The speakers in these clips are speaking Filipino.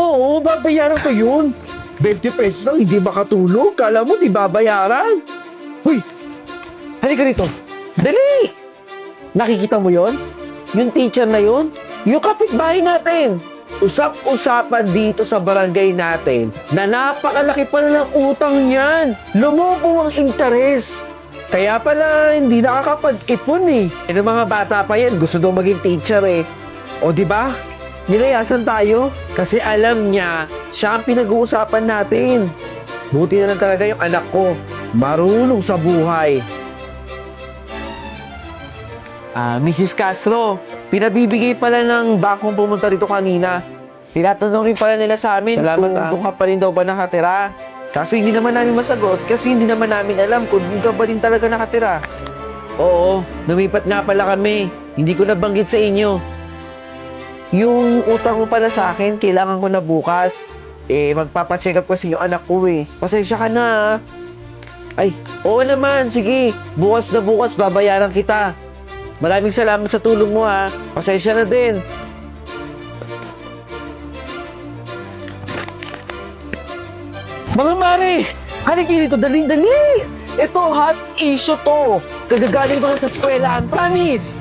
Oo, babayaran ko yun. 20 pesos lang, hindi makatulog. Kala mo, di babayaran. Hoy, halika rito. Dali! Nakikita mo yon? Yung teacher na yon? Yung kapitbahay natin. Usap-usapan dito sa barangay natin na napakalaki pala ng utang niyan. Lumubo ang interes. Kaya pala hindi nakakapag-ipon eh. Yung mga bata pa yan, gusto daw maging teacher eh. O di ba? Nilayasan tayo kasi alam niya siya ang pinag-uusapan natin. Buti na lang talaga yung anak ko. Marunong sa buhay. Mrs. Castro, pinabibigay pala ng bangkong pumunta rito kanina. Tinatanong rin pala nila sa amin kung ka pa rin daw ba nakatira. Kaso hindi naman namin masagot kasi hindi naman namin alam kung doon ka ba rin talaga nakatira. Oo, lumipat nga pala kami. Hindi ko nabanggit sa inyo. Yung utang mo pala sa akin, kailangan ko na bukas. Magpapacheck up kasi yung anak ko eh. Pasensya ka na. Ay, oo naman, sige. Bukas na bukas, babayaran kita. Maraming salamat sa tulong mo ha. Pasensya na din. Mga mare, halika dito, dali-dali. Ito, hot issue to. Kagagaling ko lang sa eskwelahan, promise.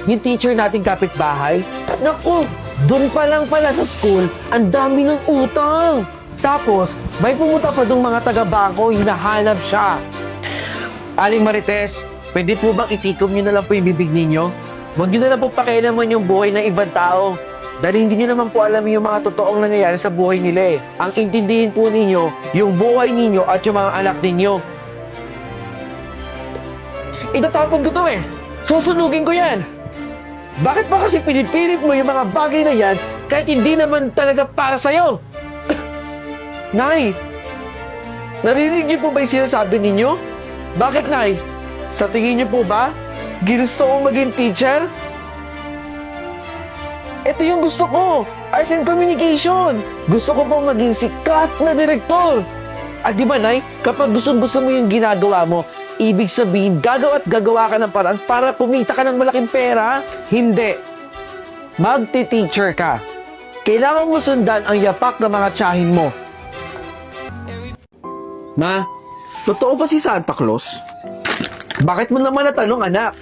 Yung teacher nating kapitbahay, naku, doon pa lang pala sa school, ang dami ng utang. Tapos, may pumunta pa dong mga taga-bangko, hinahanap siya. Aling Marites, pwede po bang itikom nyo na lang po yung bibig ninyo? Huwag nyo na lang po pakialaman yung buhay ng ibang tao. Dahil hindi nyo naman po alam yung mga totoong nangyayari sa buhay nila eh. Ang intindihin po ninyo, yung buhay ninyo at yung mga anak ninyo. Itatapon ko to eh. Susunugin ko yan. Bakit pa kasi pinipilit mo yung mga bagay na yan kahit hindi naman talaga para sa'yo? Nay, narinig niyo po ba yung sinasabi ninyo? Bakit, Nay? Sa tingin niyo po ba, ginusto kong maging teacher? Ito yung gusto ko, Arts and Communication. Gusto ko pong maging sikat na direktor. At di ba, Nay, kapag gusto mo yung ginagawa mo, ibig sabihin, gagawa at gagawa ka ng paraan para kumita ka ng malaking pera? Hindi. Magti-teacher ka. Kailangan mo sundan ang yapak ng mga tiyahin mo. Ma, totoo ba si Santa Claus? Bakit mo naman natanong, anak?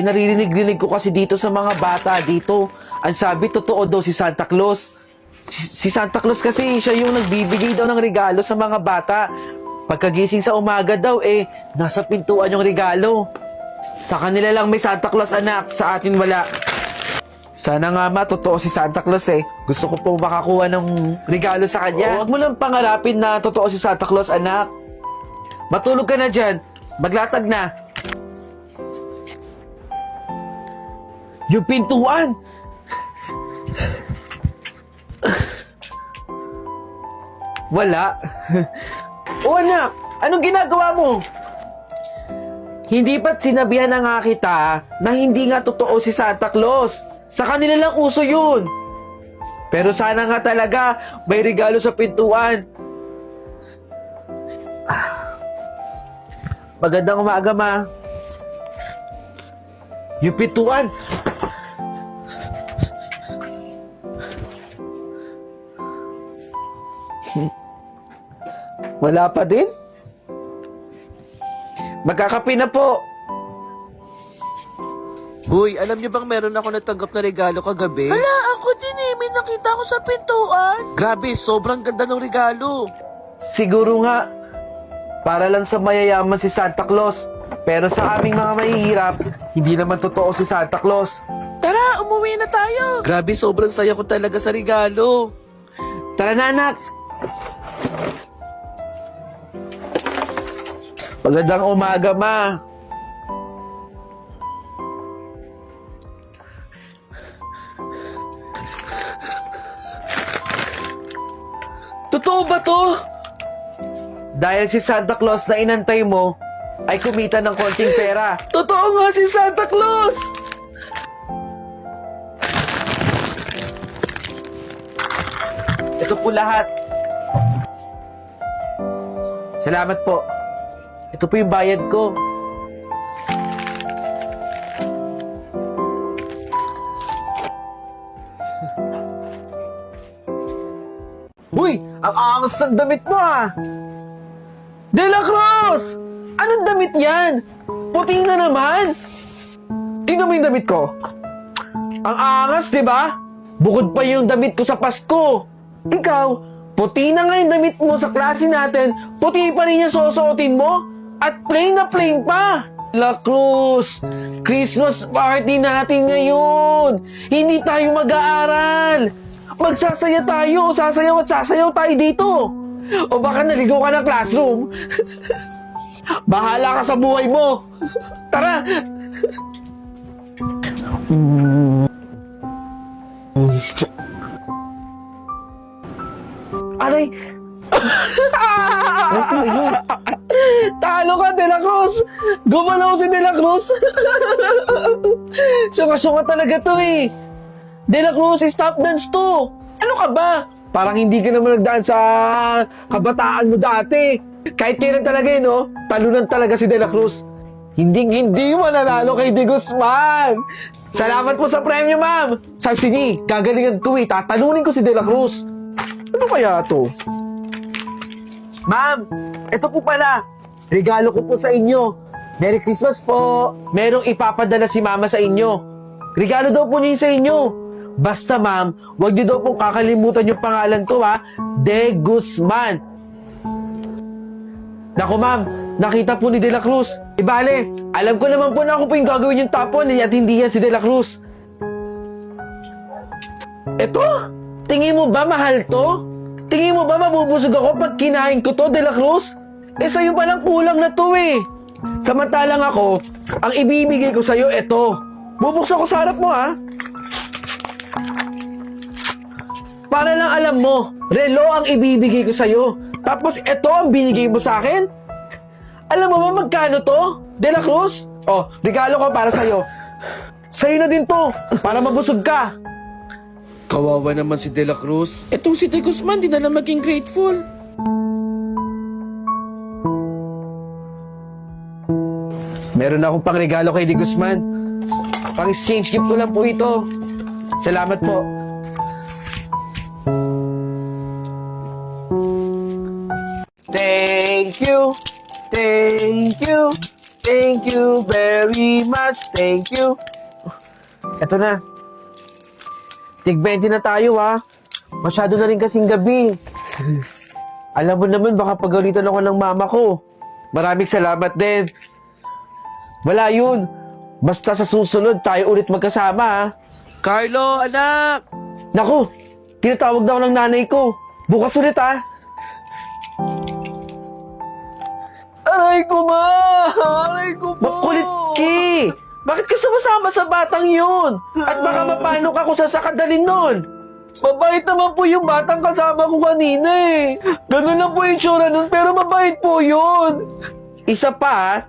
Naririnig-rinig ko kasi dito sa mga bata dito. Ang sabi, totoo daw si Santa Claus. Si Santa Claus kasi siya yung nagbibigay daw ng regalo sa mga bata. Pagkagising sa umaga daw, nasa pintuan yung regalo. Sa kanila lang may Santa Claus, anak. Sa atin wala. Sana nga ma, totoo si Santa Claus eh. Gusto ko po makakuha ng regalo sa kanya. Huwag mo lang pangarapin na totoo si Santa Claus, anak. Matulog ka na dyan. Maglatag na. Yung pintuan. Wala. O anak, anong ginagawa mo? Hindi ba't sinabihan na nga kita na hindi nga totoo si Santa Claus? Sa kanila lang uso yun. Pero sana nga talaga may regalo sa pintuan. Magandang umaga, ma. Yung pintuan. Wala pa din? Magkakape na po. Hoy, alam niyo bang meron ako natanggap na regalo kagabi? Hala, ako din eh. May nakita ko sa pintuan. Grabe, sobrang ganda ng regalo. Siguro nga, para lang sa mayayaman si Santa Claus. Pero sa aming mga mahihirap, hindi naman totoo si Santa Claus. Tara, umuwi na tayo. Grabe, sobrang saya ko talaga sa regalo. Tara na, anak. Magandang umaga, ma. Totoo ba to? Dahil si Santa Claus na inantay mo ay kumita ng konting pera. Totoo nga si Santa Claus! Ito po lahat. Salamat po. Ito po yung bayad ko. Uy, ang angas ng damit mo ah! De La Cruz! Anong damit yan? Puti na naman! Tingnan mo yung damit ko. Ang angas, di ba? Bukod pa yung damit ko sa Pasko. Ikaw, puti na nga yung damit mo sa klase natin, puti pa rin yung susuotin mo, at plain na plain pa. La Cruz, Christmas party natin ngayon. Hindi tayo mag-aaral. Magsasaya tayo, sasayaw at sasayaw tayo dito. O baka naligaw ka ng classroom. Bahala ka sa buhay mo. Tara! Aray! Talo ka, De La Cruz! Gumalaw si De La Cruz! Syunga-syunga talaga to eh! De La Cruz, stop dance to! Ano ka ba? Parang hindi ka naman nagdaan sa kabataan mo dati. Kahit kailan talaga eh, no? Talunan talaga si De La Cruz. Hindi mananalo kay De Guzman! Salamat po sa premyo, ma'am! Sabi sige, gagalingan ko eh. Tatalunin ko si De La Cruz. Ano kaya to? Ma'am, ito po pala. Regalo ko po sa inyo. Merry Christmas po. Merong ipapadala si Mama sa inyo. Regalo daw po niya sa inyo. Basta ma'am, huwag niyo daw pong kakalimutan yung pangalan ko ha. De Guzman. Naku ma'am, nakita po ni De La Cruz. Ibale, alam ko naman po na ako po yung gagawin yung tapon at hindi yan si De La Cruz. Eto? Tingin mo ba mahal to? Tingin mo ba mabubusog ako pag kinain ko to, De La Cruz? Eh sa'yo palang kulang na to eh. Samantalang ako, ang ibibigay ko sa'yo, eto. Bubuksan ko sa harap mo ha. Para lang alam mo, relo ang ibibigay ko sa'yo. Tapos eto ang binigay mo sa akin? Alam mo ba magkano to, De La Cruz? Oh, regalo ko para sa'yo. Sa'yo na din to, para mabusog ka. Kawawa naman si De La Cruz. Etong si De Guzman, di na lang maging grateful. Meron akong pang regalo kay De Guzman. Pang exchange gift ko lang po ito. Salamat po. Thank you. Thank you. Thank you very much. Thank you. Eto na. Tig-20 na tayo ha. Masyado na rin kasing gabi. Alam mo naman baka pagalitan ako ng mama ko. Maraming salamat din. Wala yun. Basta sa susunod tayo ulit magkasama ha. Carlo, anak! Naku, tinatawag na ako ng nanay ko. Bukas ulit ha. Aray ko ma! Aray ko po! Makulit ki! Bakit ka sumasama sa batang yun? At baka mapano ka kung sasakadalin nun? Mabait naman po yung batang kasama ko kanina eh. Ganun lang po yung itsura nun pero mabait po yun. Isa pa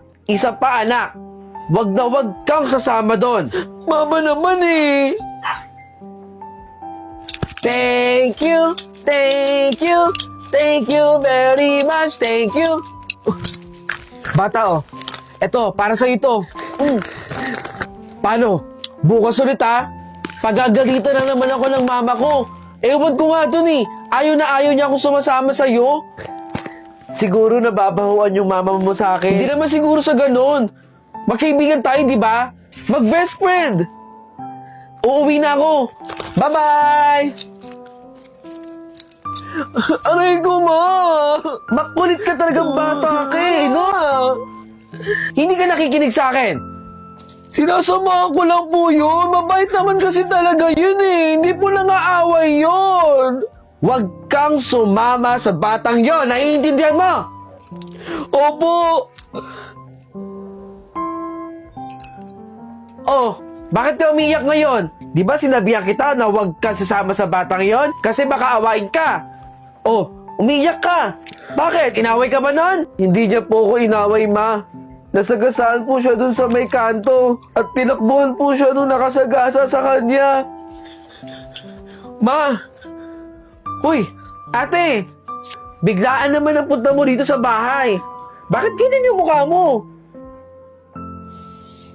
anak. Wag na wag kang sasama doon. Mama naman eh. Thank you. Thank you. Thank you very much. Thank you. Bata oh. Eto, para sa ito. Paano? Bukas ulit ha? Pagagalitan na naman ako ng mama ko. Ewan ko nga dun eh. Ayaw na ayaw niya akong sumasama sa'yo. Siguro nababahuan yung mama mo sa akin. Hindi naman siguro sa ganun. Magkaibigan tayo, di ba? Mag-best friend. Uuwi na ako. Bye-bye! Aray ko, ma! Makulit ka talagang bata ka eh, no? Hindi ka nakikinig sa akin. Sinasamahan ko lang po yun. Mabait naman kasi talaga yun eh. Hindi po nangaaway yun. Huwag kang sumama sa batang yon. Naiintindihan mo? Opo. Oh, bakit ka umiyak ngayon? Di ba sinabihan kita na huwag kang sasama sa batang yon? Kasi baka awain ka. Oh, umiyak ka. Bakit? Inaway ka ba nun? Hindi niya po ako inaway, ma. Nasagasaan po siya dun sa may kanto at tinakbuhan po siya nung nakasagasa sa kanya. Ma! Uy! Ate! Biglaan naman ang punta mo dito sa bahay. Bakit ganyan yung mukha mo?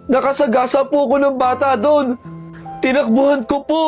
Nakasagasa po ako ng bata doon. Tinakbuhan ko po.